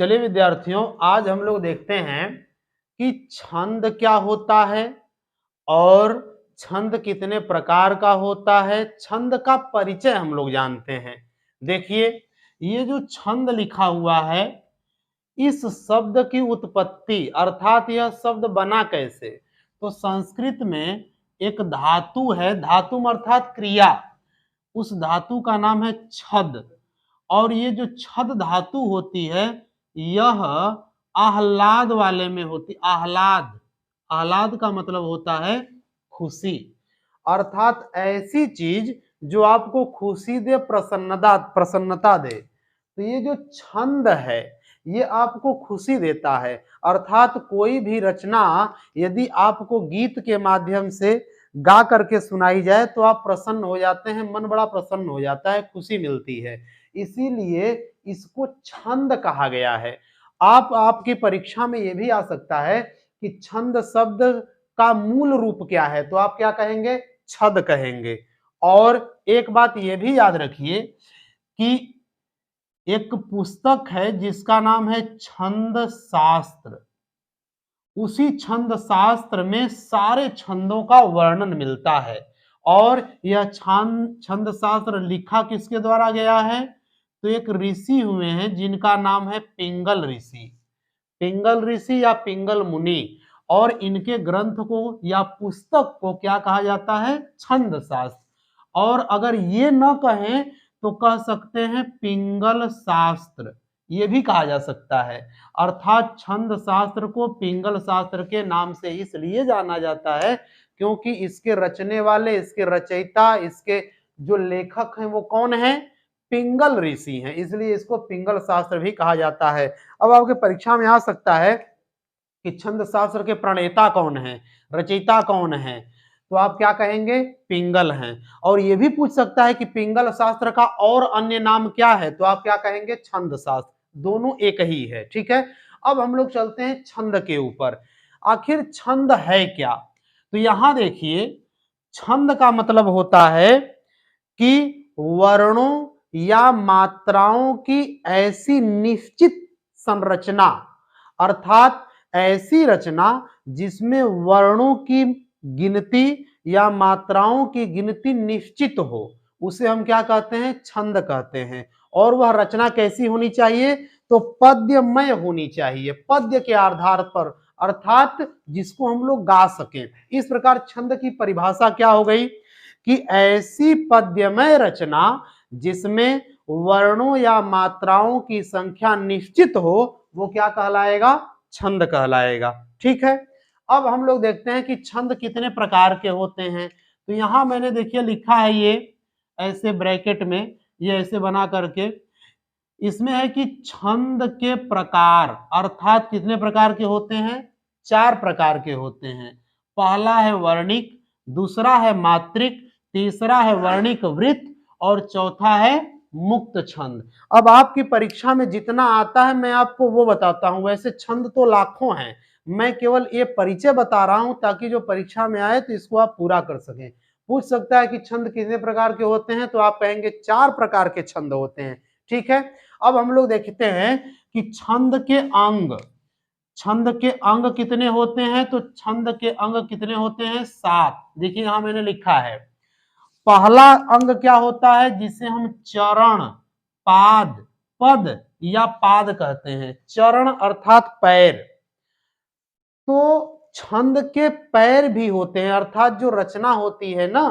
चलिए विद्यार्थियों, आज हम लोग देखते हैं कि छंद क्या होता है और छंद कितने प्रकार का होता है। छंद का परिचय हम लोग जानते हैं। देखिए, ये जो छंद लिखा हुआ है, इस शब्द की उत्पत्ति अर्थात यह शब्द बना कैसे। तो संस्कृत में एक धातु है, धातुम अर्थात क्रिया, उस धातु का नाम है छद। और ये जो छद धातु होती है, यह आह्लाद वाले में होती। आह्लाद, आह्लाद का मतलब होता है खुशी, अर्थात ऐसी चीज जो आपको खुशी दे, प्रसन्नता प्रसन्नता दे। तो ये जो छंद है, ये आपको खुशी देता है। अर्थात कोई भी रचना यदि आपको गीत के माध्यम से गा करके सुनाई जाए तो आप प्रसन्न हो जाते हैं, मन बड़ा प्रसन्न हो जाता है, खुशी मिलती है। इसीलिए इसको छंद कहा गया है। आपकी परीक्षा में यह भी आ सकता है कि छंद शब्द का मूल रूप क्या है, तो आप क्या कहेंगे? छद कहेंगे। और एक बात यह भी याद रखिए कि एक पुस्तक है जिसका नाम है छंद शास्त्र। उसी छंद शास्त्र में सारे छंदों का वर्णन मिलता है। और यह छंद शास्त्र लिखा किसके द्वारा गया है? तो एक ऋषि हुए हैं जिनका नाम है पिंगल ऋषि। पिंगल ऋषि या पिंगल मुनि। और इनके ग्रंथ को या पुस्तक को क्या कहा जाता है? छंद शास्त्र। और अगर ये न कहें तो कह सकते हैं पिंगल शास्त्र, ये भी कहा जा सकता है। अर्थात छंद शास्त्र को पिंगल शास्त्र के नाम से इसलिए जाना जाता है क्योंकि इसके रचने वाले, इसके रचयिता, इसके जो लेखक हैं वो कौन है? पिंगल ऋषि हैं, इसलिए इसको पिंगल शास्त्र भी कहा जाता है। अब आपके परीक्षा में आ सकता है कि छंद शास्त्र के प्रणेता कौन है, रचयिता कौन है, तो आप क्या कहेंगे? पिंगल हैं। और यह भी पूछ सकता है कि पिंगल शास्त्र का और अन्य नाम क्या है, तो आप क्या कहेंगे? छंद शास्त्र। दोनों एक ही है, ठीक है। अब हम लोग चलते हैं छंद के ऊपर। आखिर छंद है क्या? तो यहां देखिए, छंद का मतलब होता है कि वर्णों या मात्राओं की ऐसी निश्चित संरचना, अर्थात ऐसी रचना जिसमें वर्णों की गिनती या मात्राओं की गिनती निश्चित हो, उसे हम क्या कहते हैं? छंद कहते हैं। और वह रचना कैसी होनी चाहिए? तो पद्यमय होनी चाहिए, पद्य के आधार पर, अर्थात जिसको हम लोग गा सकें। इस प्रकार छंद की परिभाषा क्या हो गई कि ऐसी पद्यमय रचना जिसमें वर्णों या मात्राओं की संख्या निश्चित हो, वो क्या कहलाएगा? छंद कहलाएगा, ठीक है। अब हम लोग देखते हैं कि छंद कितने प्रकार के होते हैं। तो यहां मैंने देखिए लिखा है, ये ऐसे ब्रैकेट में, ये ऐसे बना करके, इसमें है कि छंद के प्रकार, अर्थात कितने प्रकार के होते हैं? 4 प्रकार के होते हैं। पहला है वर्णिक, दूसरा है मात्रिक, तीसरा है वर्णिक वृत्त और चौथा है मुक्त छंद। अब आपकी परीक्षा में जितना आता है मैं आपको वो बताता हूं, वैसे छंद तो लाखों हैं, मैं केवल ये परिचय बता रहा हूं ताकि जो परीक्षा में आए तो इसको आप पूरा कर सकें। पूछ सकता है कि छंद कितने प्रकार के होते हैं, तो आप कहेंगे 4 प्रकार के छंद होते हैं, ठीक है। अब हम लोग देखते हैं कि छंद के अंग, छंद के अंग कितने होते हैं। तो छंद के अंग कितने होते हैं? 7। देखिए यहां मैंने लिखा है, पहला अंग क्या होता है? जिसे हम चरण, पाद, पद या पाद कहते हैं। चरण अर्थात पैर। तो छंद के पैर भी होते हैं, अर्थात जो रचना होती है ना,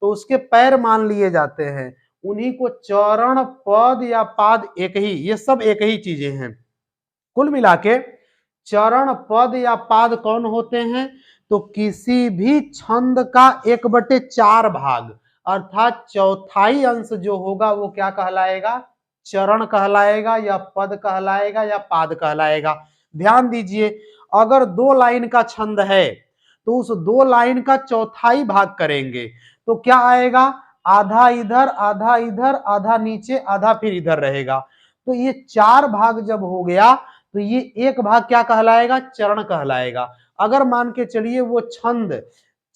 तो उसके पैर मान लिए जाते हैं, उन्हीं को चरण, पद या पाद, एक ही, ये सब एक ही चीजें हैं। कुल मिला के चरण, पद या पाद कौन होते हैं? तो किसी भी छंद का 1/4 भाग, अर्थात चौथाई अंश जो होगा वो क्या कहलाएगा? चरण कहलाएगा या पद कहलाएगा या पाद कहलाएगा। ध्यान दीजिए, अगर 2 लाइन का छंद है तो उस 2 लाइन का चौथाई भाग करेंगे तो क्या आएगा? आधा इधर, आधा इधर, आधा नीचे, आधा फिर इधर रहेगा। तो ये 4 भाग जब हो गया तो ये एक भाग क्या कहलाएगा? चरण कहलाएगा। अगर मान के चलिए वो छंद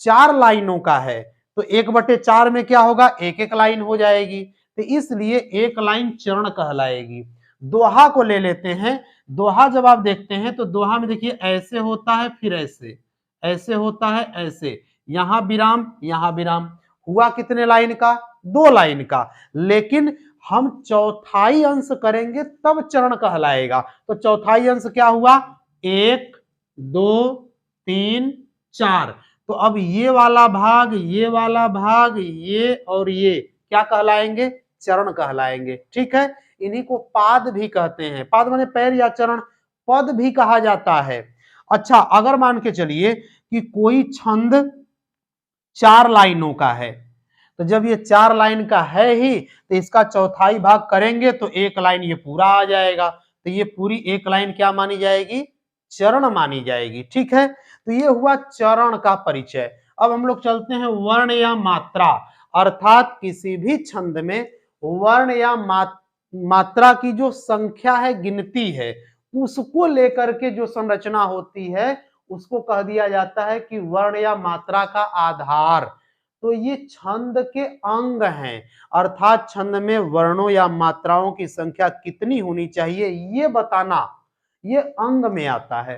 4 लाइनों का है तो 1/4 में क्या होगा? एक एक लाइन हो जाएगी, तो इसलिए एक लाइन चरण कहलाएगी। दोहा को ले लेते हैं। दोहा जब आप देखते हैं तो दोहा में देखिए ऐसे होता है, फिर ऐसे, ऐसे होता है, ऐसे, यहां विराम, यहां विराम, हुआ कितने लाइन का? 2 लाइन का। लेकिन हम चौथाई अंश करेंगे तब चरण कहलाएगा। तो चौथाई अंश क्या हुआ? 1 2 3 4। तो अब ये वाला भाग, ये वाला भाग, ये और ये क्या कहलाएंगे? चरण कहलाएंगे। ठीक है, इन्हीं को पाद भी कहते हैं। पाद माने पैर या चरण, पद भी कहा जाता है। अच्छा, अगर मान के चलिए कि कोई छंद 4 लाइनों का है, तो जब ये 4 लाइन का है ही, तो इसका चौथाई भाग करेंगे तो 1 लाइन ये पूरा आ जाएगा। तो ये पूरी 1 लाइन क्या मानी जाएगी? चरण मानी जाएगी। ठीक है, तो ये हुआ चरण का परिचय। अब हम लोग चलते हैं वर्ण या मात्रा, अर्थात किसी भी छंद में वर्ण या मात्रा की जो संख्या है, गिनती है, उसको लेकर के जो संरचना होती है उसको कह दिया जाता है कि वर्ण या मात्रा का आधार। तो ये छंद के अंग हैं, अर्थात छंद में वर्णों या मात्राओं की संख्या कितनी होनी चाहिए ये बताना, ये अंग में आता है।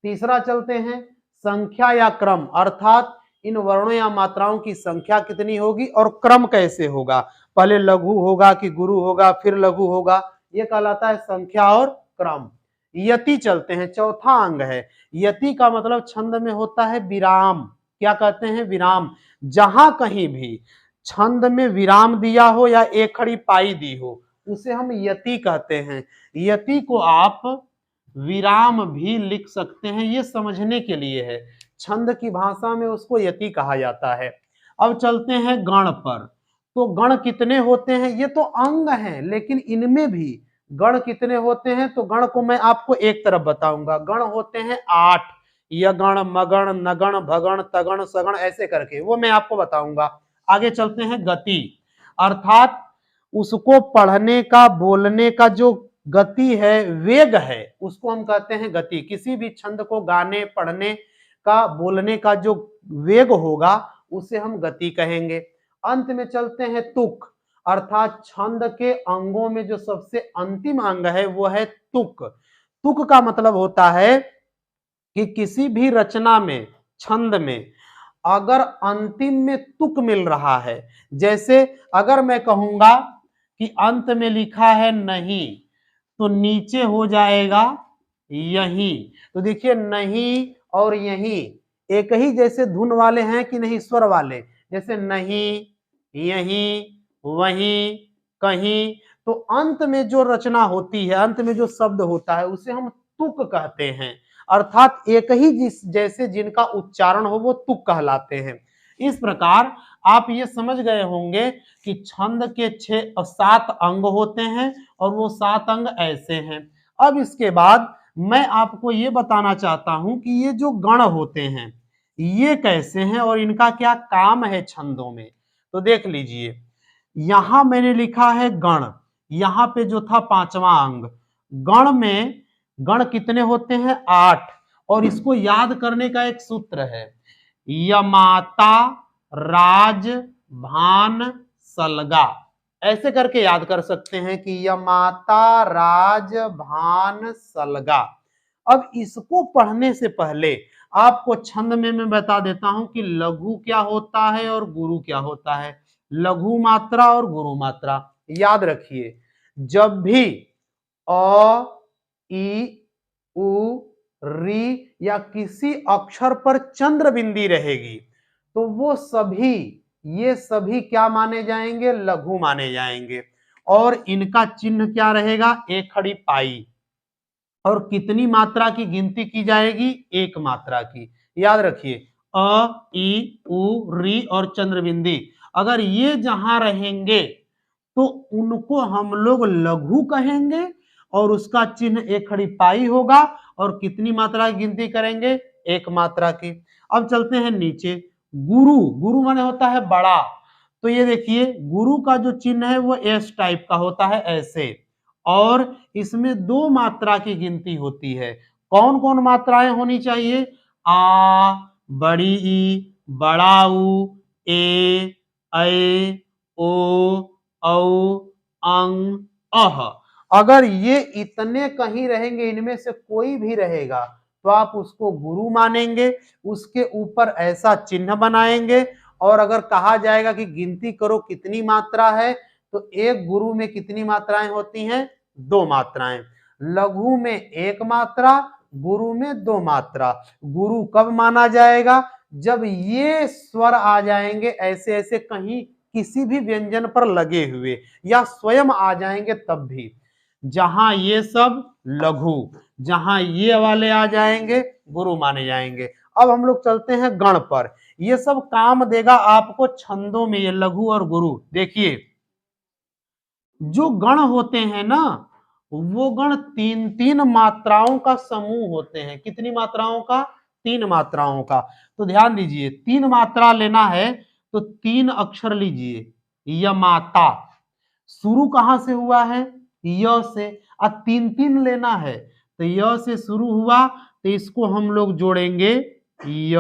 तीसरा चलते हैं संख्या या क्रम, अर्थात इन वर्णों या मात्राओं की संख्या कितनी होगी और क्रम कैसे होगा, पहले लघु होगा कि गुरु होगा फिर लघु होगा, ये कहलाता है संख्या और क्रम। यति चलते हैं, चौथा अंग है। यति का मतलब छंद में होता है विराम। क्या कहते हैं? विराम। जहां कहीं भी छंद में विराम दिया हो या एक खड़ी पाई दी हो उसे हम यति कहते हैं। यति को आप विराम भी लिख सकते हैं, ये समझने के लिए है। छंद की भाषा में उसको यति कहा जाता है। अब चलते हैं गण पर। तो गण कितने होते हैं? ये तो अंग हैं, लेकिन इनमें भी गण कितने होते हैं? तो गण को मैं आपको एक तरफ बताऊंगा। गण होते हैं 8, यगण, मगण, नगण, भगण, तगण, सगण, ऐसे करके, वो मैं आपको बताऊंगा। आगे चलते हैं गति, अर्थात उसको पढ़ने का, बोलने का जो गति है, वेग है, उसको हम कहते हैं गति। किसी भी छंद को गाने, पढ़ने का, बोलने का जो वेग होगा उसे हम गति कहेंगे। अंत में चलते हैं तुक, अर्थात छंद के अंगों में जो सबसे अंतिम अंग है वो है तुक। तुक का मतलब होता है कि किसी भी रचना में, छंद में अगर अंतिम में तुक मिल रहा है, जैसे अगर मैं कहूंगा कि अंत में लिखा है नहीं, तो नीचे हो जाएगा यही। तो देखिए नहीं और यही एक ही जैसे धुन वाले हैं कि नहीं, स्वर वाले, जैसे नहीं, यही, वहीं, कहीं। तो अंत में जो रचना होती है, अंत में जो शब्द होता है उसे हम तुक कहते हैं, अर्थात एक ही जैसे जिनका उच्चारण हो वो तुक कहलाते हैं। इस प्रकार आप ये समझ गए होंगे कि छंद के 7 अंग होते हैं और वो 7 अंग ऐसे हैं। अब इसके बाद मैं आपको ये बताना चाहता हूं कि ये जो गण होते हैं ये कैसे हैं और इनका क्या काम है छंदों में। तो देख लीजिए, यहां मैंने लिखा है गण, यहां पे जो था 5वां अंग। गण में गण कितने होते हैं? 8। और इसको याद करने का एक सूत्र है, यमाता, राज, भान, सलगा, ऐसे करके याद कर सकते हैं कि यमाता, राज, भान, सलगा। अब इसको पढ़ने से पहले आपको छंद में मैं बता देता हूं कि लघु क्या होता है और गुरु क्या होता है। लघु मात्रा और गुरु मात्रा याद रखिए, जब भी अ, ई, उ, री या किसी अक्षर पर चंद्र बिंदी रहेगी तो वो सभी, ये सभी क्या माने जाएंगे? लघु माने जाएंगे। और इनका चिन्ह क्या रहेगा? एक खड़ी पाई। और कितनी मात्रा की गिनती की जाएगी? एक मात्रा की। याद रखिए, अ, ई, उ, री और चंद्रबिंदी, अगर ये जहां रहेंगे तो उनको हम लोग लघु कहेंगे और उसका चिन्ह एक खड़ी पाई होगा। और कितनी मात्रा की गिनती करेंगे? एक मात्रा की। अब चलते हैं नीचे, गुरु। गुरु माने होता है बड़ा। तो ये देखिए, गुरु का जो चिन्ह है वो एस टाइप का होता है, ऐसे। और इसमें 2 मात्रा की गिनती होती है। कौन कौन मात्राएं होनी चाहिए? आ, बड़ी ई, बड़ा उ, ए, ओ, औ, अंग, अह। अगर ये इतने कहीं रहेंगे, इनमें से कोई भी रहेगा तो आप उसको गुरु मानेंगे, उसके ऊपर ऐसा चिन्ह बनाएंगे। और अगर कहा जाएगा कि गिनती करो कितनी मात्रा है, तो एक गुरु में कितनी मात्राएं होती हैं? 2 मात्राएं। लघु में 1 मात्रा, गुरु में 2 मात्रा। गुरु कब माना जाएगा? जब ये स्वर आ जाएंगे ऐसे ऐसे कहीं किसी भी व्यंजन पर लगे हुए, या स्वयं आ जाएंगे तब भी। जहां ये सब लघु, जहां ये वाले आ जाएंगे गुरु माने जाएंगे। अब हम लोग चलते हैं गण पर। ये सब काम देगा आपको छंदों में, ये लघु और गुरु। देखिए, जो गण होते हैं ना, वो गण 3-3 मात्राओं का समूह होते हैं। कितनी मात्राओं का? 3 मात्राओं का। तो ध्यान दीजिए, 3 मात्रा लेना है तो 3 अक्षर लीजिए। यमाता शुरू कहां से हुआ है? य से। अब 3-3 लेना है तो य से शुरू हुआ तो इसको हम लोग जोड़ेंगे य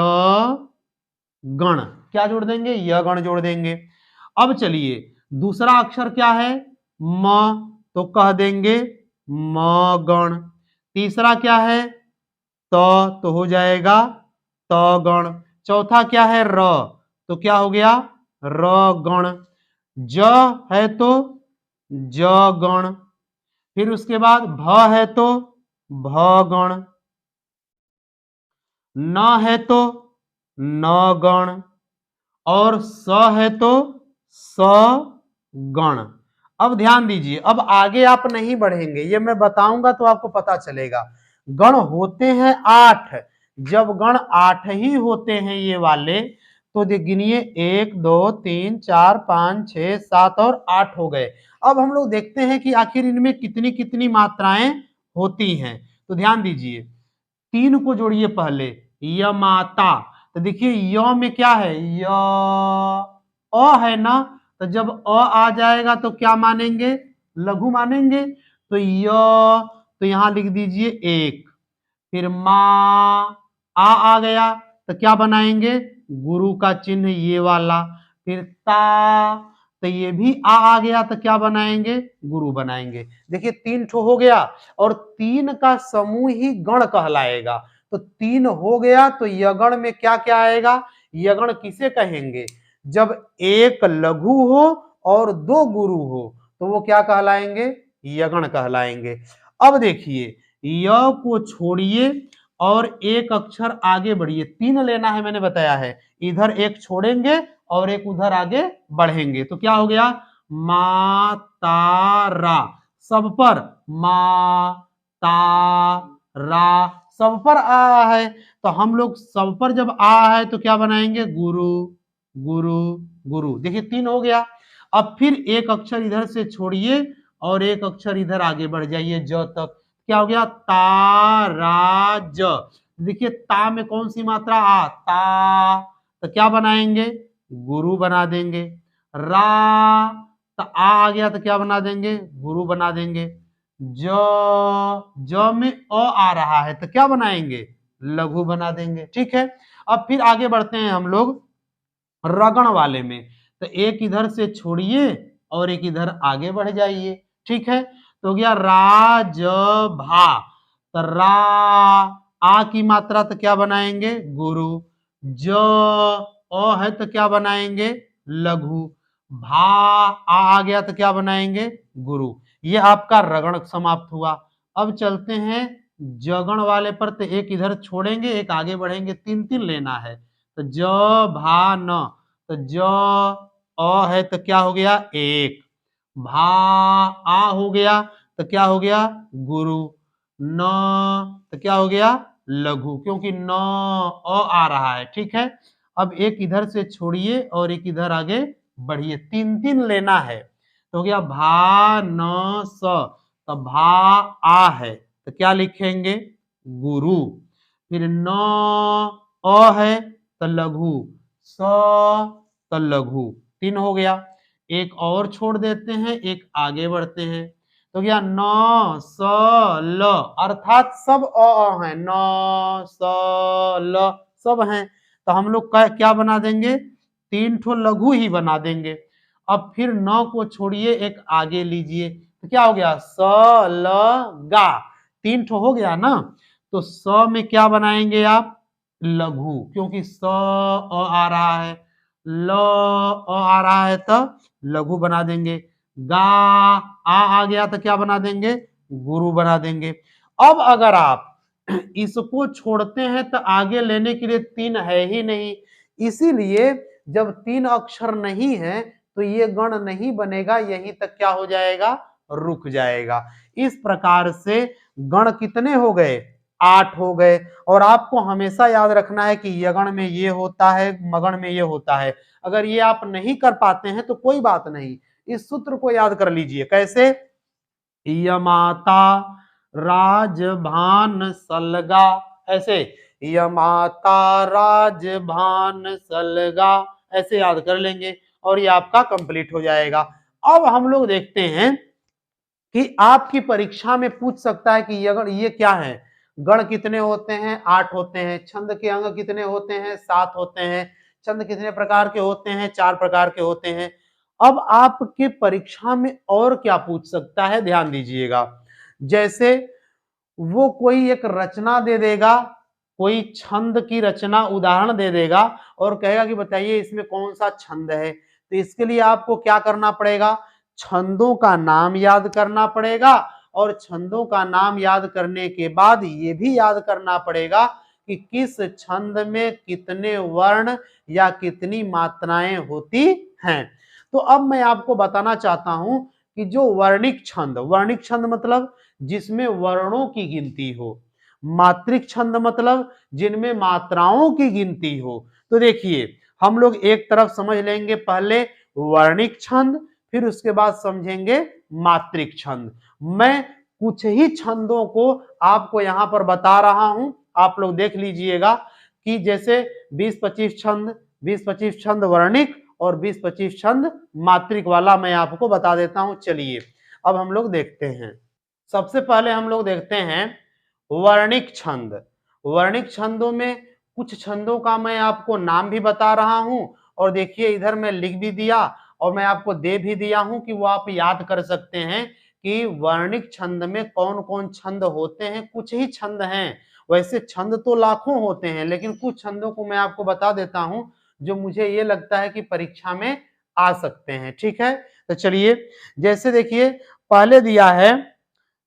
गण। क्या जोड़ देंगे? य गण जोड़ देंगे। अब चलिए, दूसरा अक्षर क्या है? म, तो कह देंगे म गण। तीसरा क्या है? त, तो हो जाएगा त गण। चौथा क्या है? र, तो क्या हो गया? र गण। ज है तो ज गण। फिर उसके बाद भ है तो भ गण। न है तो न गण। और स है तो स गण। अब ध्यान दीजिए, अब आगे आप नहीं बढ़ेंगे, ये मैं बताऊंगा तो आपको पता चलेगा। गण होते हैं 8। जब गण 8 ही होते हैं ये वाले, तो गिनिए 1 2 3 4 5 6 7 और 8 हो गए। अब हम लोग देखते हैं कि आखिर इनमें कितनी कितनी मात्राएं होती हैं। तो ध्यान दीजिए, 3 को जोड़िए पहले, यमाता। तो देखिए य में क्या है? य, अ है ना, तो जब अ आ जाएगा तो क्या मानेंगे? लघु मानेंगे। तो य, तो यहां लिख दीजिए 1। फिर मा, आ गया तो क्या बनाएंगे? गुरु का चिन्ह ये वाला। फिर ता, तो ये भी आ गया तो क्या बनाएंगे? गुरु बनाएंगे। देखिए 3 ठो हो गया, और 3 का समूह ही गण कहलाएगा। तो 3 हो गया तो यगण में क्या क्या आएगा? यगण किसे कहेंगे? जब एक लघु हो और 2 गुरु हो तो वो क्या कहलाएंगे? यगण कहलाएंगे। अब देखिए, य को छोड़िए और एक अक्षर आगे बढ़िए। 3 लेना है मैंने बताया है, इधर एक छोड़ेंगे और एक उधर आगे बढ़ेंगे तो क्या हो गया? मा ता रा। सब पर मा ता रा, सब पर आ है, तो हम लोग सब पर जब आ है तो क्या बनाएंगे? गुरु गुरु गुरु। देखिए 3 हो गया। अब फिर एक अक्षर इधर से छोड़िए और एक अक्षर इधर आगे बढ़ जाइए ज तक। क्या हो गया? ता रा ज। देखिए ता में कौन सी मात्रा? आ, ता, तो क्या बनाएंगे? गुरु बना देंगे। रा, तो आ गया तो क्या बना देंगे? गुरु बना देंगे। ज, ज में अ आ रहा है तो क्या बनाएंगे? लघु बना देंगे। ठीक है, अब फिर आगे बढ़ते हैं हम लोग रगण वाले में। तो एक इधर से छोड़िए और एक इधर आगे बढ़ जाइए। ठीक है, तो हो गया रा ज भा। तो रा, आ की मात्रा तो क्या बनाएंगे? गुरु। ज, अ है तो क्या बनाएंगे? लघु। भा, आ गया तो क्या बनाएंगे? गुरु। ये आपका रगण समाप्त हुआ। अब चलते हैं जगण वाले पर। तो एक इधर छोड़ेंगे, एक आगे बढ़ेंगे, 3-3 लेना है। तो ज भा न, तो ज अ है तो क्या हो गया? 1। भा, आ हो गया तो क्या हो गया? गुरु। न, तो क्या हो गया? लघु, क्योंकि न अ आ रहा है। ठीक है, अब एक इधर से छोड़िए और एक इधर आगे बढ़िए, 3-3 लेना है। तो हो गया भा न स, तो भा आ है तो क्या लिखेंगे? गुरु। फिर न अ है तो लघु, स, तो लघु। 3 हो गया। एक और छोड़ देते हैं, एक आगे बढ़ते हैं। तो क्या? न स ल, अर्थात सब अ है। न स ल सब हैं, तो हम लोग क्या बना देंगे? 3 ठो लघु ही बना देंगे। अब फिर न को छोड़िए, एक आगे लीजिए। तो क्या हो गया, स ल गा, 3 ठो हो गया ना। तो स में क्या बनाएंगे आप, लघु, क्योंकि स अ आ रहा है, ल अ आ रहा है तो लघु बना देंगे। गा आ गया तो क्या बना देंगे, गुरु बना देंगे। अब अगर आप इसको छोड़ते हैं तो आगे लेने के लिए 3 है ही नहीं, इसीलिए जब 3 अक्षर नहीं है तो ये गण नहीं बनेगा, यहीं तक क्या हो जाएगा, रुक जाएगा। इस प्रकार से गण कितने हो गए, 8 हो गए। और आपको हमेशा याद रखना है कि यगण में ये होता है, मगण में ये होता है। अगर ये आप नहीं कर पाते हैं तो कोई बात नहीं, इस सूत्र को याद कर लीजिए। कैसे, यमाता राजभान सलगा, ऐसे यमाता राजभान सलगा, ऐसे याद कर लेंगे और ये आपका कंप्लीट हो जाएगा। अब हम लोग देखते हैं कि आपकी परीक्षा में पूछ सकता है कि ये क्या है, गण कितने होते हैं, 8 होते हैं। छंद के अंग कितने होते हैं, 7 होते हैं। छंद कितने प्रकार के होते हैं, 4 प्रकार के होते हैं। अब आपके परीक्षा में और क्या पूछ सकता है, ध्यान दीजिएगा। जैसे वो कोई एक रचना दे देगा, कोई छंद की रचना उदाहरण दे देगा और कहेगा कि बताइए इसमें कौन सा छंद है। तो इसके लिए आपको क्या करना पड़ेगा, छंदों का नाम याद करना पड़ेगा और छंदों का नाम याद करने के बाद ये भी याद करना पड़ेगा कि किस छंद में कितने वर्ण या कितनी मात्राएं होती हैं। तो अब मैं आपको बताना चाहता हूं कि जो वर्णिक छंद मतलब जिसमें वर्णों की गिनती हो, मात्रिक छंद मतलब जिनमें मात्राओं की गिनती हो। तो देखिए हम लोग एक तरफ समझ लेंगे पहले वर्णिक छंद, फिर उसके बाद समझेंगे मात्रिक छंद। मैं कुछ ही छंदों को आपको यहां पर बता रहा हूं, आप लोग देख लीजिएगा कि जैसे 20-25 छंद, 20-25 छंद वर्णिक और 20-25 छंद मात्रिक वाला मैं आपको बता देता हूं। चलिए अब हम लोग देखते हैं। सबसे पहले हम लोग देखते हैं वर्णिक छंद। वर्णिक छंदों में कुछ छंदों का मैं आपको नाम भी बता रहा हूं और देखिए इधर मैं लिख भी दिया और मैं आपको दे भी दिया हूं कि वो आप याद कर सकते हैं कि वर्णिक छंद में कौन कौन छंद होते हैं। कुछ ही छंद हैं, वैसे छंद तो लाखों होते हैं, लेकिन कुछ छंदों को मैं आपको बता देता हूं जो मुझे ये लगता है कि परीक्षा में आ सकते हैं। ठीक है, तो चलिए जैसे देखिए पहले दिया है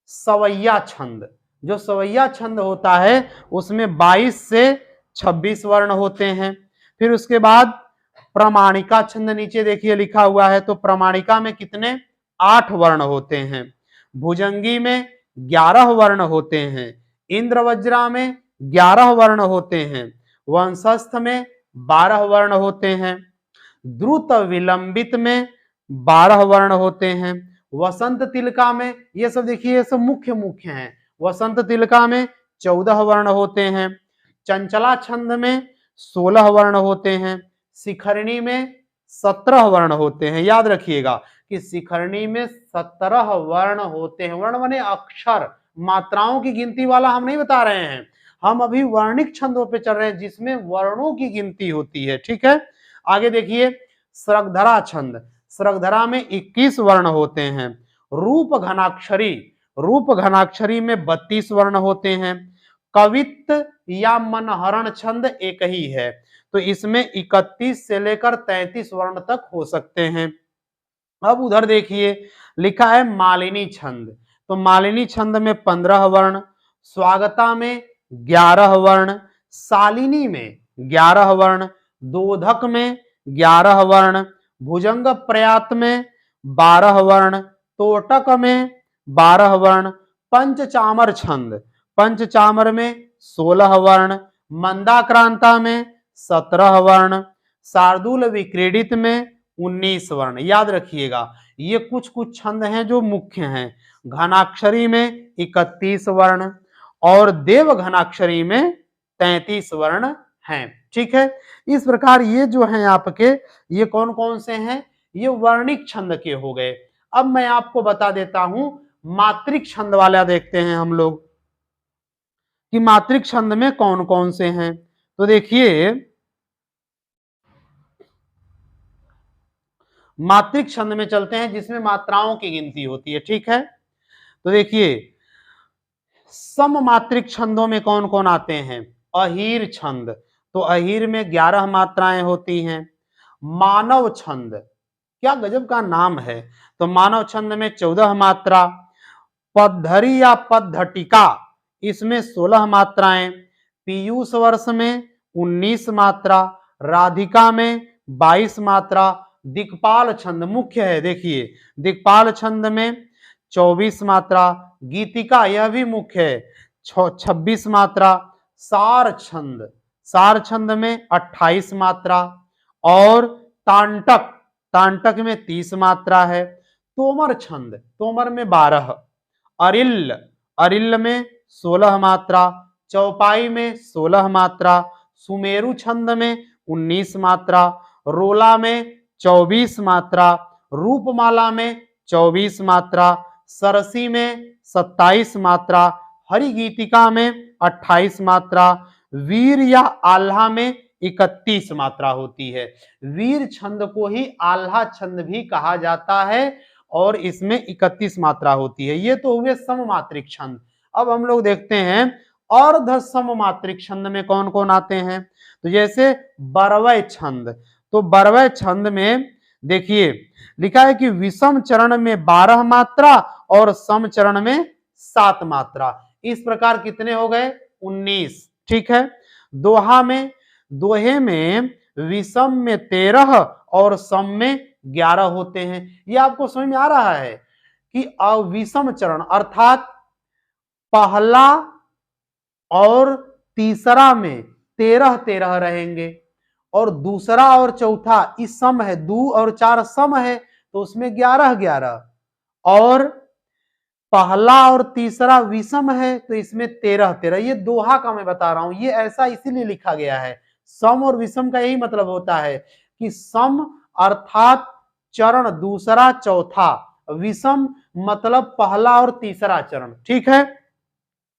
सवैया छंद। जो सवैया छंद होता है उसमें 22 से 26 वर्ण होते हैं। फिर उसके बाद प्रमाणिका छंद नीचे देखिए लिखा हुआ है, तो प्रमाणिका में कितने, 8 वर्ण होते हैं। भुजंगी में 11 वर्ण होते हैं। इंद्रवज्रा में 11 वर्ण होते हैं। वंशस्थ में 12 वर्ण होते हैं। द्रुत विलंबित में 12 वर्ण होते हैं। वसंत तिलका में, ये सब देखिए ये सब मुख्य मुख्य हैं। वसंत तिलका में 14 वर्ण होते हैं। चंचला छंद में 16 वर्ण होते हैं। शिखरणी में 17 वर्ण होते हैं। याद रखिएगा कि शिखरणी में 17 वर्ण होते हैं। वर्ण माने अक्षर, मात्राओं की गिनती वाला हम नहीं बता रहे हैं, हम अभी वर्णिक छंदों पे चल रहे हैं जिसमें वर्णों की गिनती होती है। ठीक है, आगे देखिए सरगधरा छंद। सरगधरा में 21 वर्ण होते हैं। रूप घनाक्षरी, रूप घनाक्षरी में 32 वर्ण होते हैं। कवित्त या मनहरण छंद एक ही है, तो इसमें 31 से लेकर 33 वर्ण तक हो सकते हैं। अब उधर देखिए लिखा है मालिनी छंद, तो मालिनी छंद में 15 वर्ण। स्वागता में 11 वर्ण। शालिनी में 11 वर्ण। दोधक में 11 वर्ण। भुजंग प्रयात में 12 वर्ण। तोटक में 12 वर्ण। पंचचामर छंद, पंचचामर में 16 वर्ण। मंदाक्रांता में 17 वर्ण। शार्दूल विक्रीडित में 19 वर्ण। याद रखिएगा ये कुछ कुछ छंद हैं जो मुख्य हैं। घनाक्षरी में 31 वर्ण और देव घनाक्षरी में 33 वर्ण हैं। ठीक है, इस प्रकार ये जो हैं आपके, ये कौन कौन से हैं, ये वर्णिक छंद के हो गए। अब मैं आपको बता देता हूं मात्रिक छंद वाला, देखते हैं हम लोग कि मात्रिक छंद में कौन कौन से हैं। तो देखिए मात्रिक छंद में चलते हैं जिसमें मात्राओं की गिनती होती है। ठीक है, तो देखिए सममात्रिक छंदों में कौन कौन आते हैं? अहीर छंद, तो अहीर में 11 मात्राएं होती हैं। मानव छंद, क्या गजब का नाम है, तो मानव छंद में 14 मात्रा। पद्धरि या पद्धटिका, इसमें 16 मात्राएं। पीयूष वर्ष में 19 मात्रा। राधिका में 22 मात्रा। दिक्पाल छंद मुख्य है, देखिए दिक्पाल छंद में 24 मात्रा। गीतिका यह भी मुख्य है, 26 मात्रा। सार छंद, सार छंद में 28 मात्रा। और तांटक, तांटक में 30 मात्रा है। तोमर छंद, तोमर में 12। अरिल्ल, अरिल्ल में 16 मात्रा। चौपाई में 16 मात्रा। सुमेरु छंद में 19 मात्रा। रोला में 24 मात्रा। रूपमाला में 24 मात्रा। सरसी में 27 मात्रा। हरिगीतिका में 28 मात्रा। वीर या आल्हा में 31 मात्रा होती है। वीर छंद को ही आल्हा छंद भी कहा जाता है और इसमें 31 मात्रा होती है। ये तो हुए सममात्रिक छंद। अब हम लोग देखते हैं अर्ध सममात्रिक छंद में कौन कौन आते हैं। तो जैसे बरवय छंद, तो बरवय छंद में देखिए लिखा है कि विषम चरण में 12 मात्रा और सम चरण में 7 मात्रा। इस प्रकार कितने हो गए? 19। ठीक है, दोहा में, दोहे में विषम में 13 और सम में 11 होते हैं। ये आपको समझ में आ रहा है कि अविषम चरण अर्थात पहला और तीसरा में 13-13 रहेंगे और दूसरा और चौथा इस सम है, 2 और 4 सम है तो उसमें 11-11। और पहला और तीसरा विषम है तो इसमें 13-13। ये दोहा का मैं बता रहा हूं, ये ऐसा इसीलिए लिखा गया है। सम और विषम का यही मतलब होता है कि सम अर्थात चरण दूसरा चौथा, विषम मतलब पहला और तीसरा चरण। ठीक है,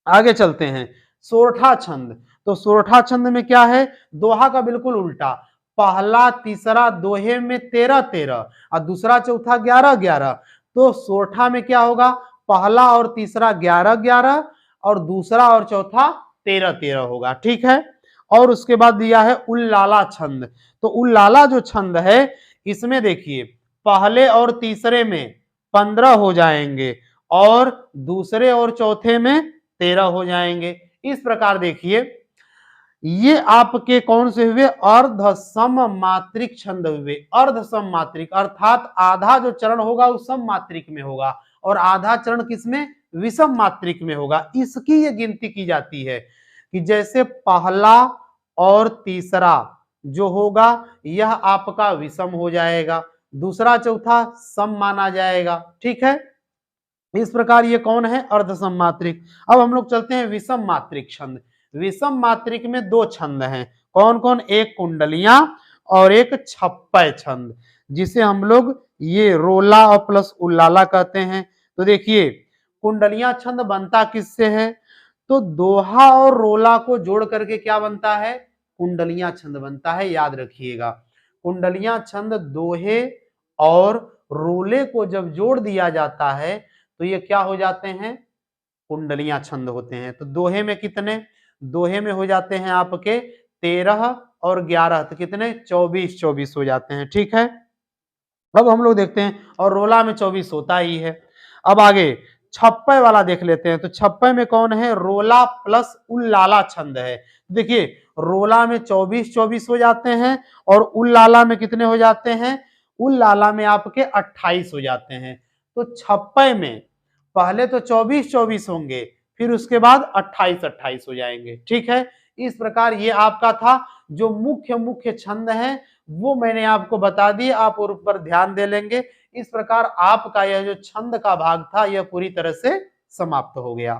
आगे चलते हैं। सोरठा छंद, तो सोरठा छंद में क्या है? दोहा का बिल्कुल उल्टा, पहला तीसरा दोहे में 13-13 और दूसरा चौथा 11-11। तो सोरठा में क्या होगा? पहला और तीसरा 11-11 और दूसरा और चौथा 13-13 होगा। ठीक है, और उसके बाद दिया है उल्लाला छंद। तो उल्लाला जो छंद है इसमें देखिए पहले और तीसरे में 15 हो जाएंगे और दूसरे और चौथे में 13 हो जाएंगे। इस प्रकार देखिए ये आपके कौन से हुए? अर्ध सम मात्रिक छंद हुए। अर्ध सम मात्रिक अर्थात आधा जो चरण होगा वो सम मात्रिक में होगा और आधा चरण किसमें? विषम मात्रिक में होगा। इसकी ये गिनती की जाती है कि जैसे पहला और तीसरा जो होगा यह आपका विषम हो जाएगा, दूसरा चौथा सम माना जाएगा। ठीक है, इस प्रकार ये कौन है? अर्ध सम मात्रिक। अब हम लोग चलते हैं विषम मात्रिक छंद। विषम मात्रिक में 2 छंद हैं, कौन कौन? एक कुंडलियां और एक छप्पय छंद, जिसे हम लोग ये रोला और प्लस उल्लाला कहते हैं। तो देखिए कुंडलियां छंद बनता किससे है? तो दोहा और रोला को जोड़ करके क्या बनता है? कुंडलियां छंद बनता है, याद रखिएगा। कुंडलियां छंद दोहे और रोले को जब जोड़ दिया जाता है तो ये क्या हो जाते हैं? कुंडलियां छंद होते हैं। तो दोहे में कितने? दोहे में हो जाते हैं आपके 13 और 11, तो कितने? 24 हो जाते हैं। ठीक है, अब हम लोग देखते हैं, और रोला में 24 होता ही है। अब आगे छप्पय वाला देख लेते हैं। तो छप्पय में कौन है? रोला प्लस उल्लाला छंद है। देखिए रोला में 24 हो जाते हैं और उल्लाला में कितने हो जाते हैं? उल्लाला में आपके 28 हो जाते हैं। तो छप्पय में पहले तो 24 होंगे, फिर उसके बाद 28 हो जाएंगे। ठीक है, इस प्रकार ये आपका था जो मुख्य मुख्य छंद है वो मैंने आपको बता दिए, आप उन पर ध्यान दे लेंगे। इस प्रकार आपका यह जो छंद का भाग था यह पूरी तरह से समाप्त हो गया।